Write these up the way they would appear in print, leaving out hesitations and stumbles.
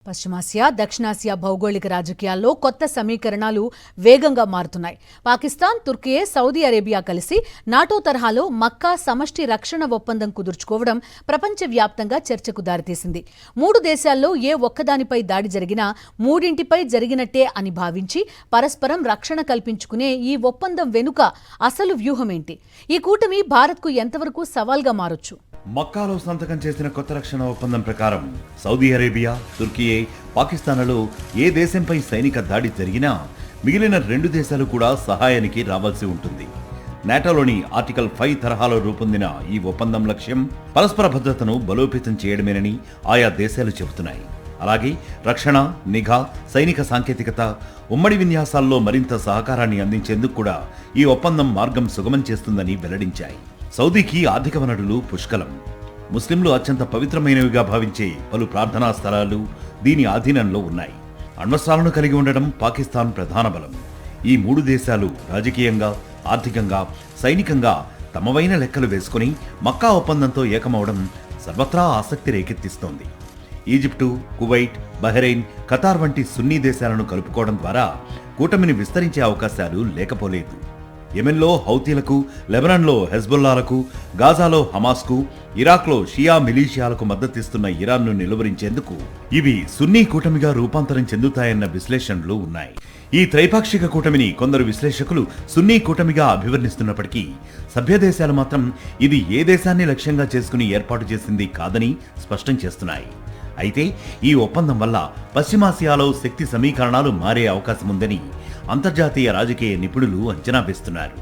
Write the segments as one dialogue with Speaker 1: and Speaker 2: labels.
Speaker 1: పశ్చిమాసియా, దక్షిణాసియా భౌగోళిక రాజకీయాల్లో కొత్త సమీకరణాలు వేగంగా మారుతున్నాయి. పాకిస్తాన్, తుర్కియే, సౌదీ అరేబియా కలిసి నాటో తరహాలో మక్కా సమష్టి రక్షణ ఒప్పందం కుదుర్చుకోవడం ప్రపంచవ్యాప్తంగా చర్చకు దారితీసింది. మూడు దేశాల్లో ఏ ఒక్కదానిపై దాడి జరిగినా మూడింటిపై జరిగినట్టే అని భావించి పరస్పరం రక్షణ కల్పించుకునే ఈ ఒప్పందం వెనుక అసలు వ్యూహమేంటి? ఈ కూటమి భారత్కు ఎంతవరకు సవాల్గా మారొచ్చు?
Speaker 2: మక్కాలో సంతకం చేసిన కొత్త రక్షణ ఒప్పందం ప్రకారం సౌదీ అరేబియా, తుర్కియే, పాకిస్తాన్లలో ఏ దేశంపై సైనిక దాడి జరిగినా మిగిలిన రెండు దేశాలు కూడా సహాయానికి రావాల్సి ఉంటుంది. నాటోలోని ఆర్టికల్ 5 తరహాలో రూపొందిన ఈ ఒప్పందం లక్ష్యం పరస్పర భద్రతను బలోపేతం చేయడమేనని ఆయా దేశాలు చెబుతున్నాయి. అలాగే రక్షణ, నిఘా, సైనిక సాంకేతికత, ఉమ్మడి విన్యాసాల్లో మరింత సహకారాన్ని అందించేందుకు కూడా ఈ ఒప్పందం మార్గం సుగమం చేస్తుందని వెల్లడించాయి. సౌదీకి ఆర్థిక వనరులు పుష్కలం. ముస్లింలు అత్యంత పవిత్రమైనవిగా భావించే పలు ప్రార్థనా స్థలాలు దీని ఆధీనంలో ఉన్నాయి. అణ్వస్త్రాలను కలిగి ఉండడం పాకిస్తాన్ ప్రధాన బలం. ఈ మూడు దేశాలు రాజకీయంగా, ఆర్థికంగా, సైనికంగా తమవైన లెక్కలు వేసుకుని మక్కా ఒప్పందంతో ఏకమవడం సర్వత్రా ఆసక్తి రేకెత్తిస్తోంది. ఈజిప్టు, కువైట్, బహ్రెయిన్, ఖతార్ వంటి సున్నీ దేశాలను కలుపుకోవడం ద్వారా కూటమిని విస్తరించే అవకాశాలు లేకపోలేదు. యెమెన్లో హౌతీలకు, లెబనాన్లో హెజ్బొల్లాలకు, గాజాలో హమాస్కు, ఇరాక్లో షియా మిలీషియాలకు మద్దతిస్తున్న ఇరాన్ను నిలువరించేందుకు ఇవి సున్నీ కూటమిగా రూపాంతరం చెందుతాయన్న విశ్లేషణలు ఉన్నాయి. ఈ త్రైపాక్షిక కూటమిని కొందరు విశ్లేషకులు సున్నీ కూటమిగా అభివర్ణిస్తున్నప్పటికీ సభ్యదేశాలు మాత్రం ఇది ఏ దేశాన్ని లక్ష్యంగా చేసుకుని ఏర్పాటు చేసింది కాదని స్పష్టం చేస్తున్నాయి. అయితే ఈ ఒప్పందం వల్ల పశ్చిమాసియాలో శక్తి సమీకరణాలు మారే అవకాశముందని అంతర్జాతీయ రాజకీయ నిపుణులు అంచనా వేస్తున్నారు.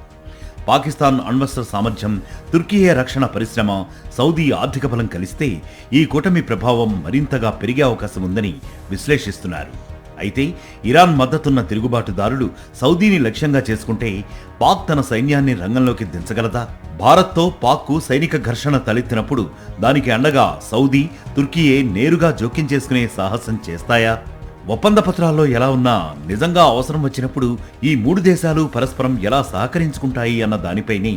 Speaker 2: పాకిస్తాన్ అణ్వస్త్ర సామర్థ్యం, తుర్కియే రక్షణ పరిశ్రమ, సౌదీ ఆర్థిక బలం కలిస్తే ఈ కూటమి ప్రభావం మరింతగా పెరిగే అవకాశం ఉందని విశ్లేషిస్తున్నారు. అయితే ఇరాన్ మద్దతున్న తిరుగుబాటుదారులు సౌదీని లక్ష్యంగా చేసుకుంటే పాక్ తన సైన్యాన్ని రంగంలోకి దించగలదా? భారత్తో పాక్కు సైనిక ఘర్షణ తలెత్తినప్పుడు దానికి అండగా సౌదీ, తుర్కియే నేరుగా జోక్యం చేసుకునే సాహసం చేస్తాయా? ఒప్పంద పత్రాల్లో ఎలా ఉన్నా నిజంగా అవసరం వచ్చినప్పుడు ఈ మూడు దేశాలు పరస్పరం ఎలా సహకరించుకుంటాయి అన్న దానిపైనే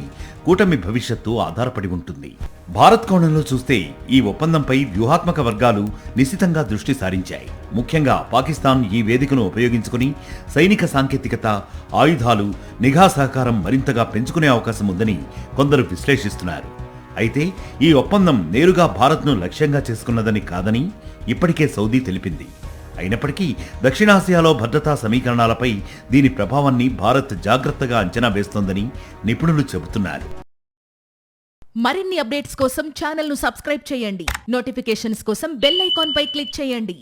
Speaker 2: కూటమి భవిష్యత్తు ఆధారపడి ఉంటుంది. భారత్ కోణంలో చూస్తే ఈ ఒప్పందంపై వ్యూహాత్మక వర్గాలు నిశితంగా దృష్టి సారించాయి. ముఖ్యంగా పాకిస్తాన్ ఈ వేదికను ఉపయోగించుకుని సైనిక సాంకేతికత, ఆయుధాలు, నిఘా సహకారం మరింతగా పెంచుకునే అవకాశం ఉందని కొందరు విశ్లేషిస్తున్నారు. అయితే ఈ ఒప్పందం నేరుగా భారత్ను లక్ష్యంగా చేసుకున్నదని కాదని ఇప్పటికే సౌదీ తెలిపింది. అయినప్పటికీ దక్షిణాసియాలో భద్రతా సమీకరణాలపై దీని ప్రభావాన్ని భారత్ జాగ్రత్తగా అంచనా వేస్తోందని నిపుణులు చెబుతున్నారు.
Speaker 3: మరిన్ని అప్డేట్స్ కోసం ఛానల్ను సబ్స్క్రైబ్ చేయండి. నోటిఫికేషన్స్ కోసం బెల్ ఐకాన్ పై క్లిక్ చేయండి.